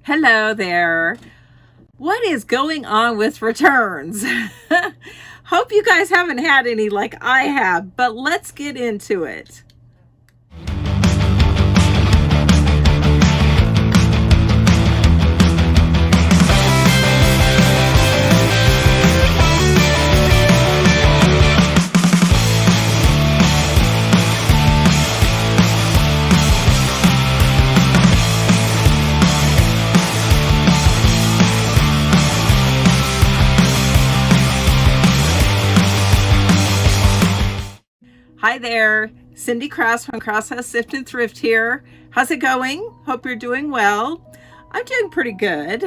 Hello there. What is going on with returns? Hope you guys haven't had any like I have, but let's get into it. Hi there, Cindy Cross from Cross House Sift and Thrift here. How's it going? Hope you're doing well. I'm doing pretty good.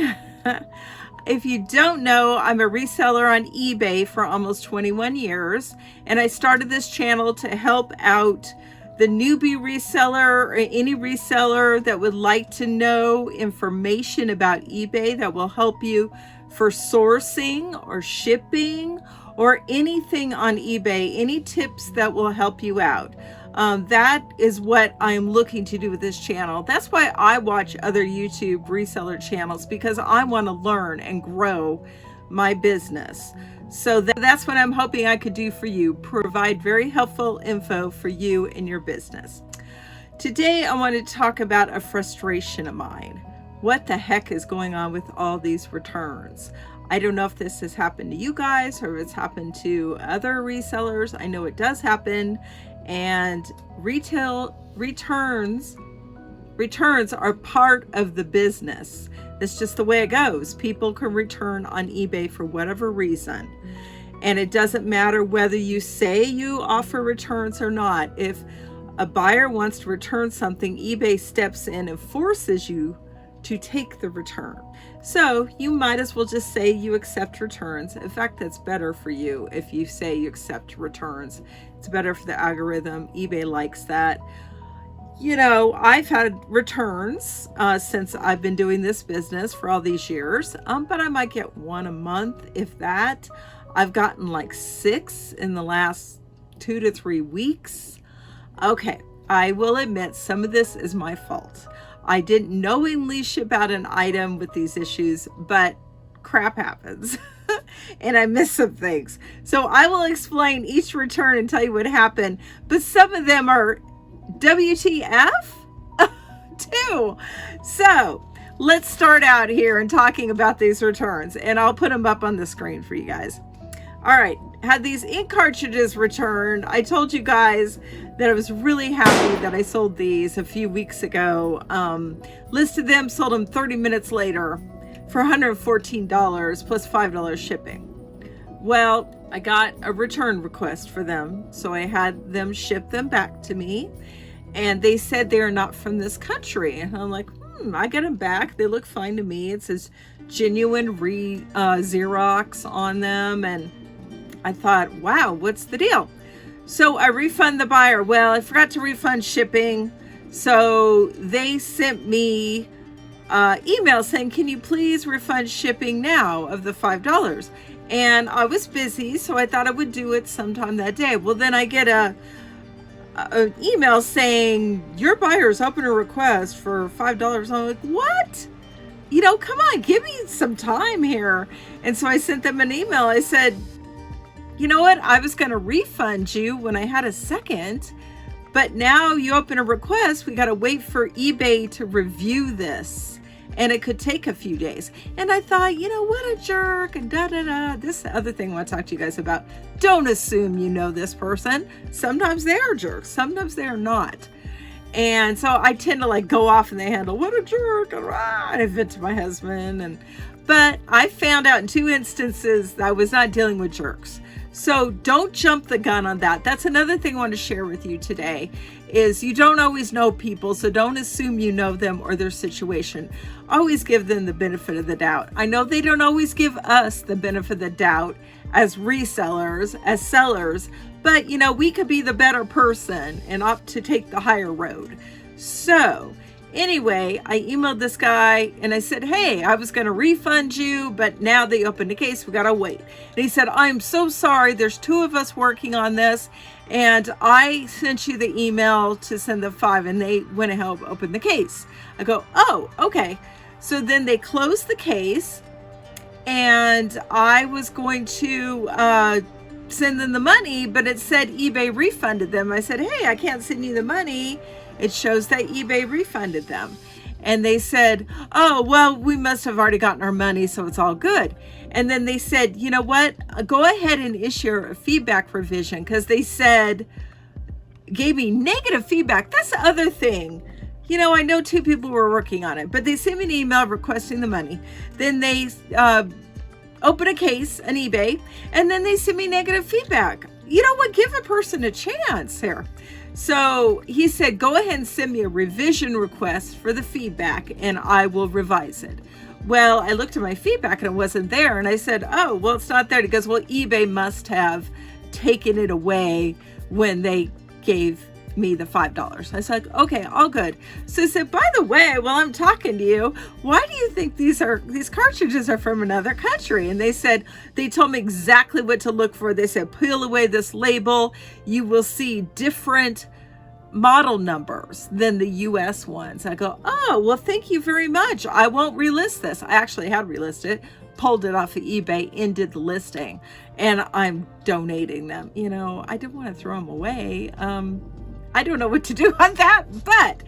If you don't know, I'm a reseller on eBay for almost 21 years, and I started this channel to help out the newbie reseller or any reseller that would like to know information about eBay that will help you for sourcing or shipping or anything on eBay, any tips that will help you out. That is what I'm looking to do with this channel. That's why I watch other YouTube reseller channels, because I want to learn and grow my business. So that's what I'm hoping I could do for you, provide very helpful info for you and your business. Today, I want to talk about a frustration of mine. What the heck is going on with all these returns? I don't know if this has happened to you guys or if it's happened to other resellers. I know it does happen. And retail returns are part of the business. It's just the way it goes. People can return on eBay for whatever reason. And it doesn't matter whether you say you offer returns or not. If a buyer wants to return something, eBay steps in and forces you to take the return. So you might as well just say you accept returns. In fact, that's better for you if you say you accept returns. It's better for the algorithm. eBay likes that. You know, I've had returns since I've been doing this business for all these years, but I might get one a month, if that. I've gotten like 6 in the last 2 to 3 weeks. Okay, I will admit some of this is my fault. I didn't knowingly ship out an item with these issues, but crap happens and I miss some things. So I will explain each return and tell you what happened, but some of them are WTF too. So let's start out here and talking about these returns, and I'll put them up on the screen for you guys. All right, had these ink cartridges returned. I told you guys that I was really happy that I sold these a few weeks ago. Listed them, sold them 30 minutes later for $114 plus $5 shipping. Well, I got a return request for them, so I had them ship them back to me, and they said they're not from this country. And I'm like, I get them back. They look fine to me. It says genuine Xerox on them, and I thought, wow, what's the deal? So I refund the buyer. Well, I forgot to refund shipping. So they sent me email saying, can you please refund shipping now of the $5? And I was busy, so I thought I would do it sometime that day. Well, then I get an email saying, your buyer's opened a request for $5. I'm like, what? You know, come on, give me some time here. And so I sent them an email. I said, you know what? I was going to refund you when I had a second, but now you open a request. We got to wait for eBay to review this, and it could take a few days. And I thought, you know, what a jerk, and This other thing I want to talk to you guys about. Don't assume you know this person. Sometimes they are jerks. Sometimes they are not. And so I tend to like go off in the handle, what a jerk, and I vent to my husband. But I found out in 2 instances that I was not dealing with jerks. So don't jump the gun on that. That's another thing I want to share with you today, is you don't always know people, so don't assume you know them or their situation. Always give them the benefit of the doubt. I know they don't always give us the benefit of the doubt as resellers, as sellers, but you know, we could be the better person and opt to take the higher road. So anyway, I emailed this guy and I said, hey, I was going to refund you, but now they opened the case. We got to wait. And he said, I'm so sorry. There's 2 of us working on this. And I sent you the email to send the 5, and they went ahead and opened the case. I go, oh, okay. So then they closed the case, and I was going to send them the money, but it said eBay refunded them. I said, hey, I can't send you the money. It shows that eBay refunded them. And they said, oh, well, we must have already gotten our money, so it's all good. And then they said, you know what, go ahead and issue a feedback revision, because they said, gave me negative feedback. That's the other thing. You know, I know 2 people were working on it, but they sent me an email requesting the money. Then they open a case on eBay, and then they send me negative feedback. You know what? Give a person a chance here. So he said, go ahead and send me a revision request for the feedback, and I will revise it. Well, I looked at my feedback and it wasn't there. And I said, oh, well, it's not there. He goes, well, eBay must have taken it away when they gave me the $5. I said, okay, all good. So I said, by the way, while I'm talking to you, why do you think these cartridges are from another country? And they said, they told me exactly what to look for. They said, peel away this label. You will see different model numbers than the US ones. I go, oh, well, thank you very much. I won't relist this. I actually had relisted it, pulled it off of eBay, ended the listing, and I'm donating them. You know, I didn't want to throw them away. I don't know what to do on that, but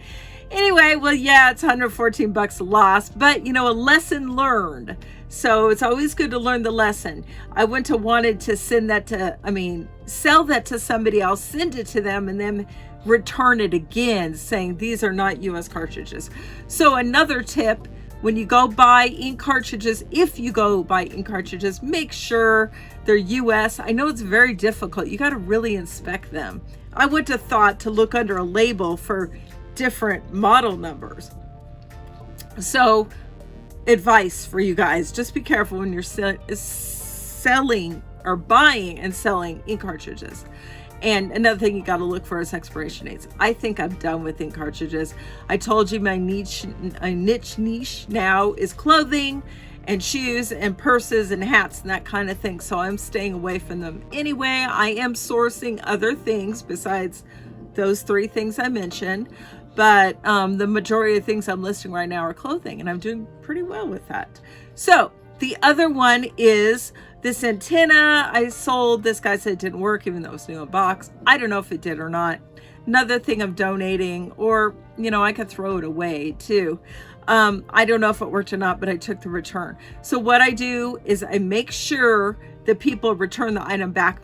anyway, well, yeah, it's $114 lost, but you know, a lesson learned. So it's always good to learn the lesson. I wanted to send that to, sell that to somebody else, send it to them, and then return it again saying these are not US cartridges. So another tip, when you go buy ink cartridges, if you go buy ink cartridges, make sure they're US. I know it's very difficult. You got to really inspect them. I would have thought to look under a label for different model numbers. So advice for you guys, just be careful when you're selling or buying and selling ink cartridges. And another thing you got to look for is expiration dates. I think I'm done with ink cartridges. I told you my niche now is clothing and shoes and purses and hats and that kind of thing. So I'm staying away from them anyway. I am sourcing other things besides those 3 things I mentioned. But the majority of things I'm listing right now are clothing, and I'm doing pretty well with that. So the other one is this antenna I sold. This guy said it didn't work, even though it was new in a box. I don't know if it did or not. Another thing I'm donating, or, you know, I could throw it away too. I don't know if it worked or not, but I took the return. So what I do is I make sure that people return the item back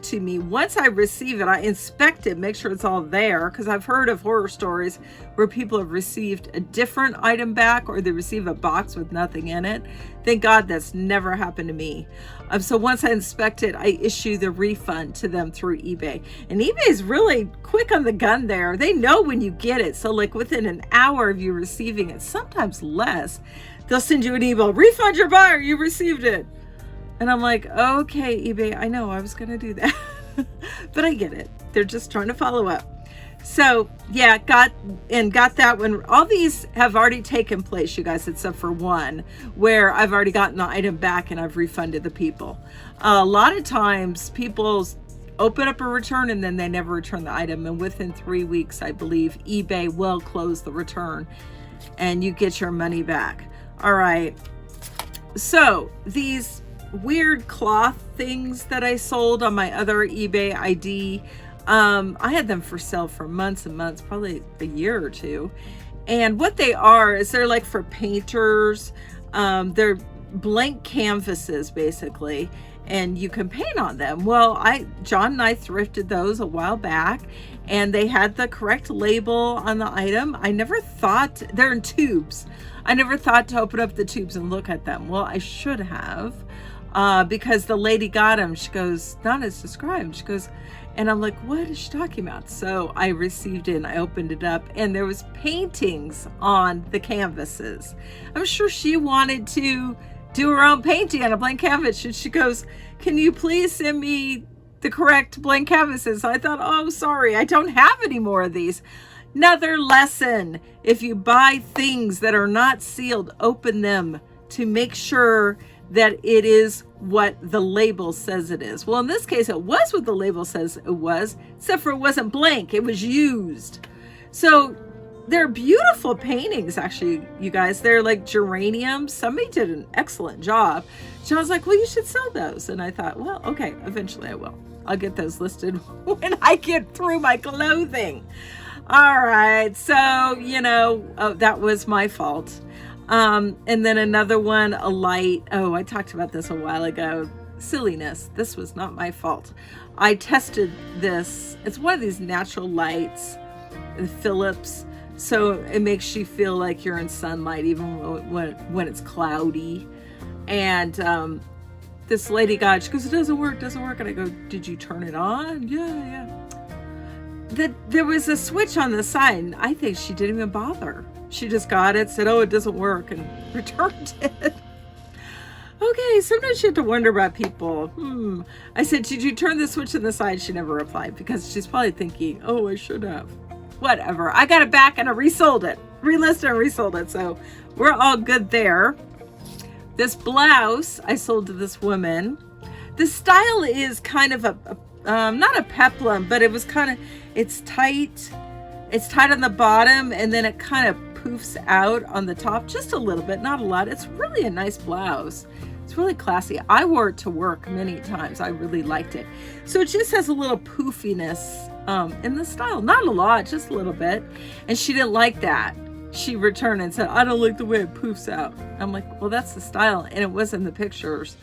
to me. Once I receive it, I inspect it, make sure it's all there, because I've heard of horror stories where people have received a different item back, or they receive a box with nothing in it. Thank God that's never happened to me. So once I inspect it, I issue the refund to them through eBay. And eBay is really quick on the gun there. They know when you get it. So like within an hour of you receiving it, sometimes less, they'll send you an email, refund your buyer, you received it. And I'm like, okay, eBay, I know I was going to do that, but I get it. They're just trying to follow up. So yeah, got that one. All these have already taken place, you guys, except for one where I've already gotten the item back and I've refunded the people. A lot of times people open up a return and then they never return the item. And within 3 weeks, I believe eBay will close the return and you get your money back. All right. So these weird cloth things that I sold on my other eBay ID, I had them for sale for months and months, probably a year or 2. And what they are is they're like for painters. They're blank canvases basically, and you can paint on them. Well, John and I thrifted those a while back, and they had the correct label on the item. I never thought, they're in tubes. I never thought to open up the tubes and look at them. Well, I should have. Because the lady got them, she goes, not as described. She goes, and I'm like, what is she talking about? So I received it and I opened it up, and there was paintings on the canvases. I'm sure she wanted to do her own painting on a blank canvas. And she goes, can you please send me the correct blank canvases? I thought, oh, sorry, I don't have any more of these. Another lesson: if you buy things that are not sealed, open them to make sure that it is what the label says it is. Well, in this case, it was what the label says it was, except for it wasn't blank, it was used. So they're beautiful paintings, actually, you guys. They're like geraniums. Somebody did an excellent job. So I was like, well, you should sell those. And I thought, well, okay, eventually I will. I'll get those listed when I get through my clothing. All right. So, that was my fault. And then another one, a light. Oh, I talked about this a while ago. Silliness. This was not my fault. I tested this. It's one of these natural lights, the Philips. So it makes you feel like you're in sunlight, even when it's cloudy. And this lady got, she goes, it doesn't work. And I go, did you turn it on? Yeah. There was a switch on the side, and I think she didn't even bother. She just got it, said, oh, it doesn't work, and returned it. Okay, sometimes you have to wonder about people. I said, did you turn the switch on the side? She never replied, because she's probably thinking, oh, I should have. Whatever. I got it back and I resold it. Relisted and resold it. So we're all good there. This blouse I sold to this woman. The style is kind of not a peplum, but it was kind of, it's tight on the bottom, and then it kind of poofs out on the top just a little bit, not a lot. It's really a nice blouse. It's really classy. I wore it to work many times. I really liked it. So it just has a little poofiness in the style. Not a lot, just a little bit. And she didn't like that. She returned and said, I don't like the way it poofs out. I'm like, well, that's the style, and it was in the pictures.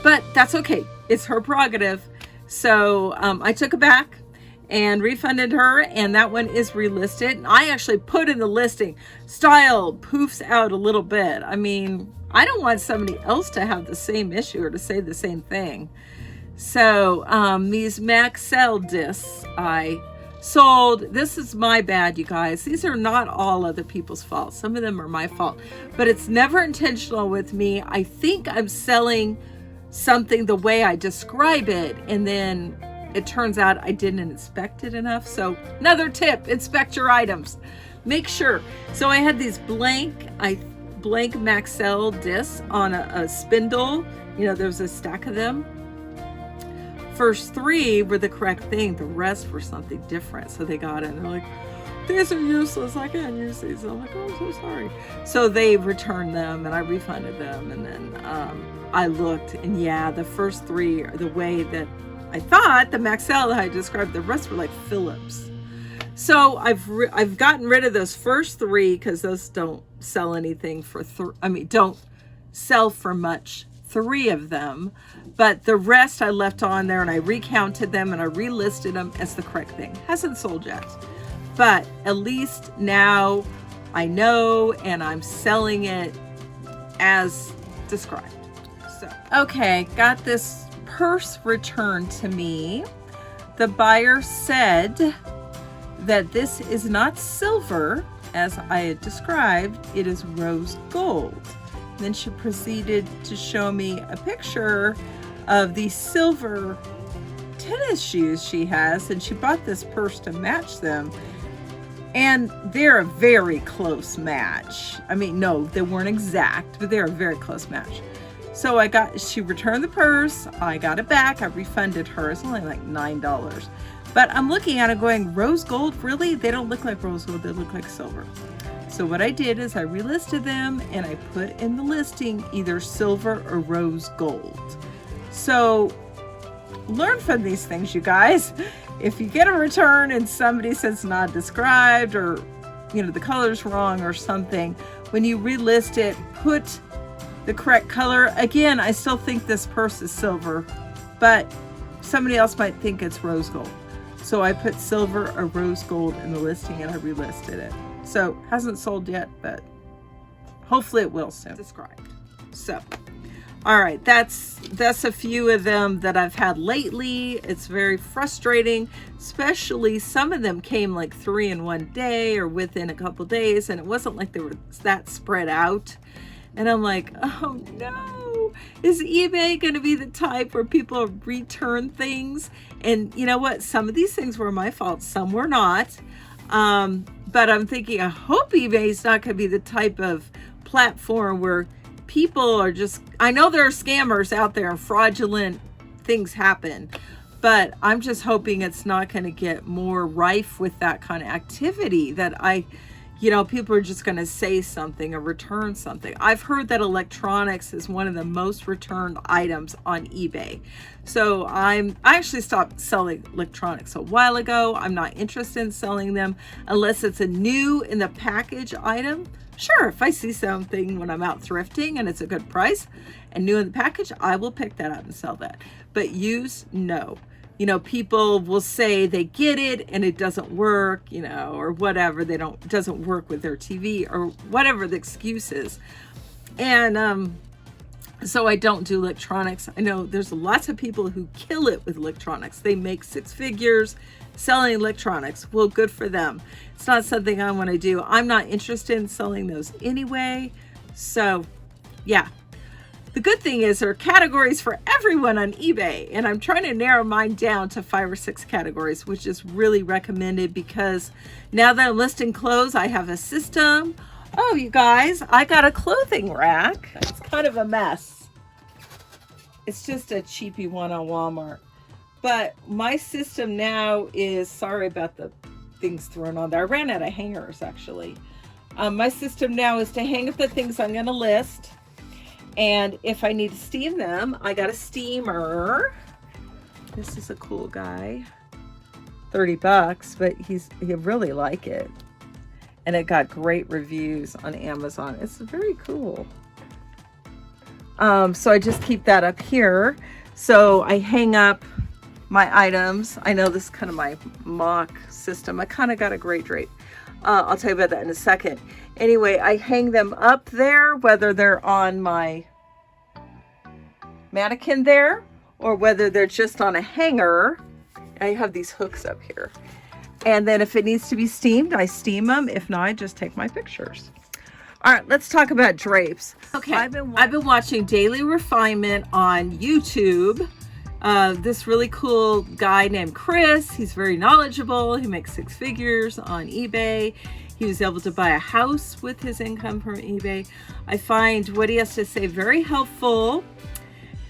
But that's okay. It's her prerogative. So I took it back and refunded her, and that one is relisted. And I actually put in the listing, style poofs out a little bit. I mean, I don't want somebody else to have the same issue or to say the same thing. So these Maxell discs I sold. This is my bad, you guys. These are not all other people's fault. Some of them are my fault, but it's never intentional with me. I think I'm selling something the way I describe it, and then it turns out I didn't inspect it enough. So another tip, inspect your items. Make sure. So I had these blank Maxell discs on a spindle. There's a stack of them. First 3 were the correct thing. The rest were something different. So they got it and they're like, these are useless. I can't use these. I'm like, oh, I'm so sorry. So they returned them and I refunded them. And then I looked, and yeah, the first 3 are the way that I thought, the Maxell that I described. The rest were like Philips. So I've gotten rid of those first 3 because those don't sell anything for, don't sell for much. 3 of them, but the rest I left on there, and I recounted them and I relisted them as the correct thing. Hasn't sold yet, but at least now I know, and I'm selling it as described. So, okay, got this purse returned to me. The buyer said that this is not silver as I had described, it is rose gold. Then she proceeded to show me a picture of these silver tennis shoes she has, and she bought this purse to match them, and they're a very close match. I mean, no, they weren't exact, but they're a very close match. So she returned the purse, I got it back, I refunded her. It's only like $9. But I'm looking at it going, rose gold, really? They don't look like rose gold, they look like silver. So what I did is I relisted them, and I put in the listing either silver or rose gold. So learn from these things, you guys. If you get a return and somebody says not described, or the color's wrong or something, when you relist it, put the correct color. Again, I still think this purse is silver, but somebody else might think it's rose gold. So I put silver or rose gold in the listing, and I relisted it. So hasn't sold yet, but hopefully it will soon. Described. So, all right, that's a few of them that I've had lately. It's very frustrating, especially some of them came like 3 in one day or within a couple days, and it wasn't like they were that spread out. And I'm like, oh no, is eBay going to be the type where people return things? And you know what? Some of these things were my fault. Some were not. But I'm thinking, I hope eBay is not going to be the type of platform where people are just, I know there are scammers out there and fraudulent things happen, but I'm just hoping it's not going to get more rife with that kind of activity that you know, people are just going to say something or return something. I've heard that electronics is one of the most returned items on eBay. So I actually stopped selling electronics a while ago. I'm not interested in selling them unless it's a new in the package item. Sure, if I see something when I'm out thrifting and it's a good price and new in the package, I will pick that up and sell that. But used, no. You know, people will say they get it and it doesn't work, you know, or whatever. Doesn't work with their TV or whatever the excuse is. And so I don't do electronics. I know there's lots of people who kill it with electronics. They make 6 figures selling electronics. Well, good for them. It's not something I want to do. I'm not interested in selling those anyway. So yeah. The good thing is there are categories for everyone on eBay, and I'm trying to narrow mine down to 5 or 6 categories, which is really recommended because now that I'm listing clothes, I have a system. Oh, you guys, I got a clothing rack. It's kind of a mess. It's just a cheapy one on Walmart. But my system now is, sorry about the things thrown on there. I ran out of hangers, actually. My system now is to hang up the things I'm going to list. And if I need to steam them, I got a steamer. This is a cool guy. $30, but he really like it. And it got great reviews on Amazon. It's very cool. So I just keep that up here. So I hang up my items. I know this is kind of my mock system. I kind of got a great drape. I'll tell you about that in a second. Anyway, I hang them up there, whether they're on my mannequin there or whether they're just on a hanger. I have these hooks up here. And then if it needs to be steamed, I steam them. If not, I just take my pictures. All right, let's talk about drapes. Okay, I've been watching Daily Refinement on YouTube. This really cool guy named Chris. He's very knowledgeable. He makes 6 figures on eBay. He was able to buy a house with his income from eBay. I find what he has to say very helpful.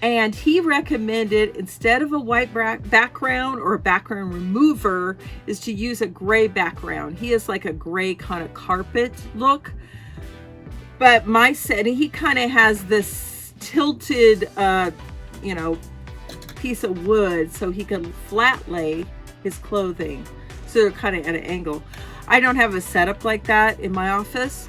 And he recommended, instead of a white background or a background remover, is to use a gray background. He has like a gray kind of carpet look. But he kind of has this tilted, piece of wood so he can flat lay his clothing. So they're kind of at an angle. I don't have a setup like that in my office.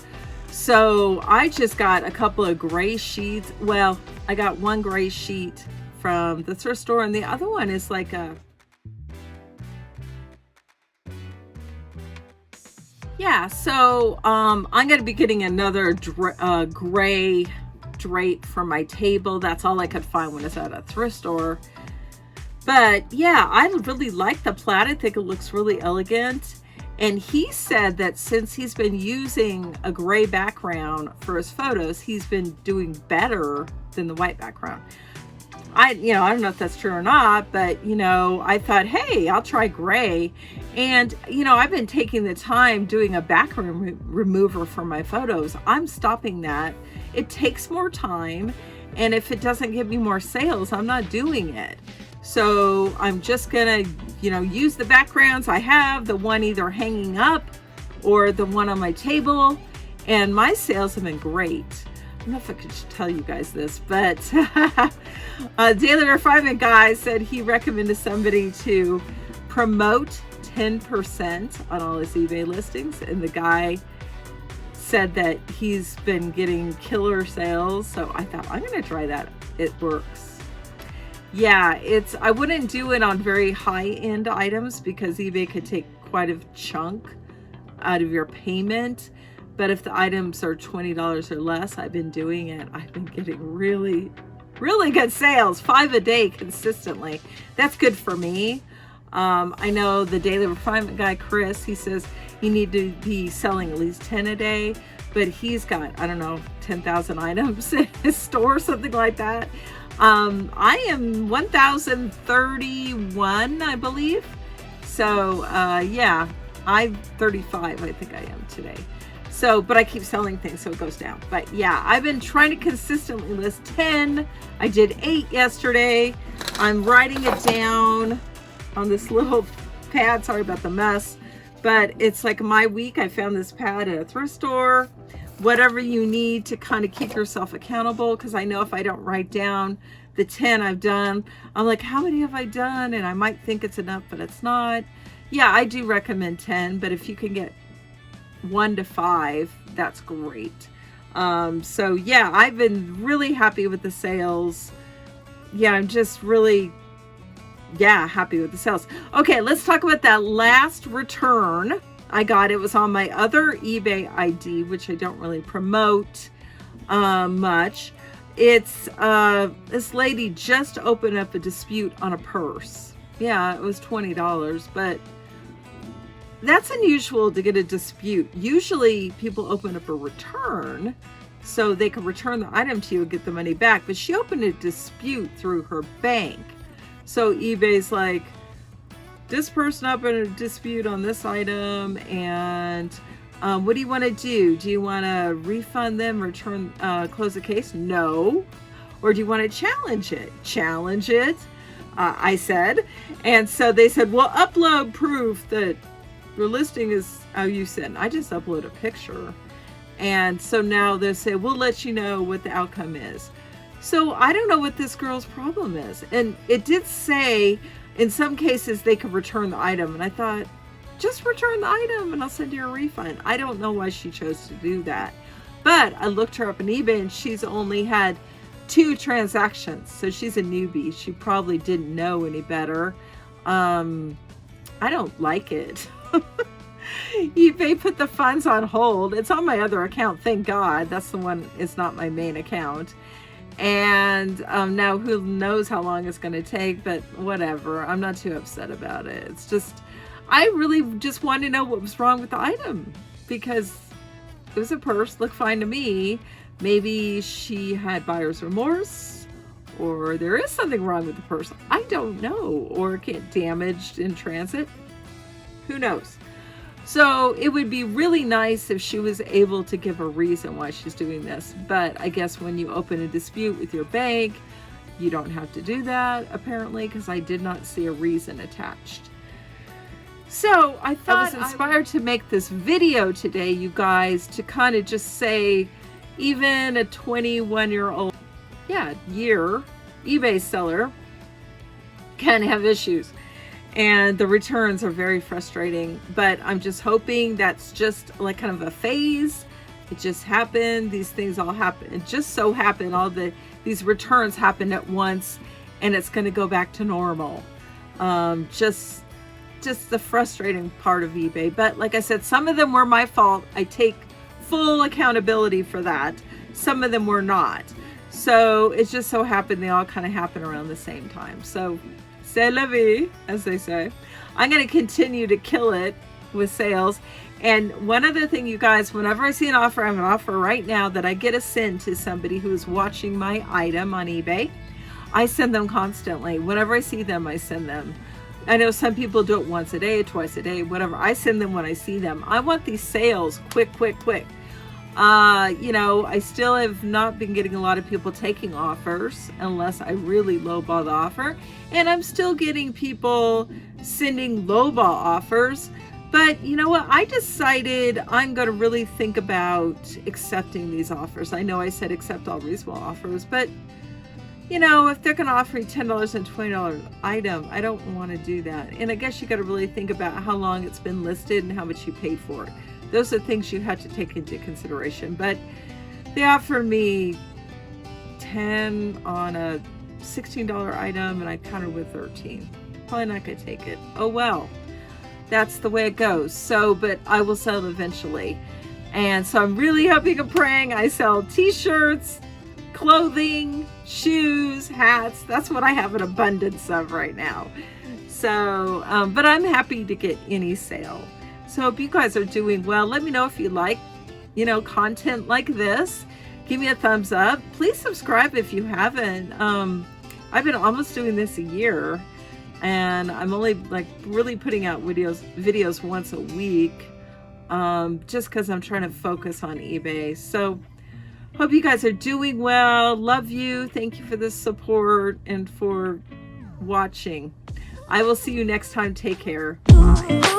So I just got a couple of gray sheets. Well, I got one gray sheet from the thrift store and the other one is like a, yeah, so I'm going to be getting another gray drape for my table. That's all I could find when it's at a thrift store. But yeah, I really like the plaid. I think it looks really elegant. And he said that since he's been using a gray background for his photos, he's been doing better than the white background. I don't know if that's true or not, but I thought, hey, I'll try gray. And I've been taking the time doing a background remover for my photos. I'm stopping that. It takes more time, and if it doesn't give me more sales, I'm not doing it. So I'm just gonna use the backgrounds I have, the one either hanging up or the one on my table, and my sales have been great. I don't know if I could tell you guys this, but Daily Refinement guy said he recommended somebody to promote 10% on all his eBay listings, and the guy said that he's been getting killer sales. So I thought, I'm gonna try that. It works. Yeah, I wouldn't do it on very high-end items because eBay could take quite a chunk out of your payment. But if the items are $20 or less, I've been doing it. I've been getting really, really good sales, 5 a day consistently. That's good for me. I know the Daily Refinement guy, Chris, he says you need to be selling at least 10 a day, but he's got, I don't know, 10,000 items in his store, something like that. I am 1,031, I believe. So, yeah, I'm 35, I think I am today. So, but I keep selling things, so it goes down. But yeah, I've been trying to consistently list 10. I did 8 yesterday. I'm writing it down on this little pad. Sorry about the mess. but it's like my week. I found this pad at a thrift store. Whatever you need to kind of keep yourself accountable, because I know if I don't write down the 10 I've done, I'm like, how many have I done? And I might think it's enough, but it's not. Yeah, I do recommend 10, but if you can get 1 to 5, that's great. So yeah, I've been really happy with the sales. Yeah, I'm just really, happy with the sales. Okay, let's talk about that last return I got. It was on my other eBay ID, which I don't really promote much. It's this lady just opened up a dispute on a purse. Yeah, it was $20, but that's unusual to get a dispute. Usually people open up a return so they can return the item to you and get the money back, but she opened a dispute through her bank. So eBay's like, this person opened a dispute on this item, and what do you want to do? Do you want to refund them, return, close the case? No. Or do you want to challenge it? Challenge it, I said. And so they said, well, upload proof that your listing is how you said. And I just upload a picture. And so now they say, we'll let you know what the outcome is. So I don't know what this girl's problem is. And it did say in some cases they could return the item. And I thought, just return the item and I'll send you a refund. I don't know why she chose to do that. But I looked her up on eBay and she's only had 2 transactions. So she's a newbie. She probably didn't know any better. I don't like it. eBay put the funds on hold. It's on my other account, thank God. That's the one, it's not my main account. And now who knows how long it's going to take, but whatever. I'm not too upset about it. It's just, I really just wanted to know what was wrong with the item, because it was a purse, looked fine to me. Maybe she had buyer's remorse, or there is something wrong with the purse. I don't know. Or it get damaged in transit. Who knows? So it would be really nice if she was able to give a reason why she's doing this. But I guess when you open a dispute with your bank, you don't have to do that, apparently, because I did not see a reason attached. So I thought I was inspired to make this video today, you guys, to kind of just say, even a 21-year-old, eBay seller can have issues. And the returns are very frustrating, but I'm just hoping that's just like kind of a phase. It just happened. These things all happen. It just so happened these returns happened at once, and it's going to go back to normal. Just the frustrating part of eBay. But like I said, some of them were my fault. I take full accountability for that. Some of them were not. So it just so happened they all kind of happened around the same time. So c'est la vie, as they say. I'm going to continue to kill it with sales. And one other thing, you guys, whenever I see an offer, I have an offer right now that I get to send to somebody who is watching my item on eBay. I send them constantly. Whenever I see them, I send them. I know some people do it once a day, twice a day, whatever. I send them when I see them. I want these sales quick. I still have not been getting a lot of people taking offers unless I really lowball the offer. And I'm still getting people sending lowball offers. But you know what? I decided I'm going to really think about accepting these offers. I know I said accept all reasonable offers, but if they're going to offer you $10 and $20 item, I don't want to do that. And I guess you got to really think about how long it's been listed and how much you paid for it. Those are things you have to take into consideration. But they offered me 10 on a $16 item, and I countered with 13. Probably not going to take it. Oh well, that's the way it goes. So, but I will sell it eventually. And so I'm really hoping and praying I sell t-shirts, clothing, shoes, hats. That's what I have an abundance of right now. So, but I'm happy to get any sale. So hope you guys are doing well. Let me know if you like, content like this. Give me a thumbs up. Please subscribe if you haven't. I've been almost doing this a year, and I'm only really putting out videos once a week, just because I'm trying to focus on eBay. So hope you guys are doing well. Love you. Thank you for the support and for watching. I will see you next time. Take care. Bye.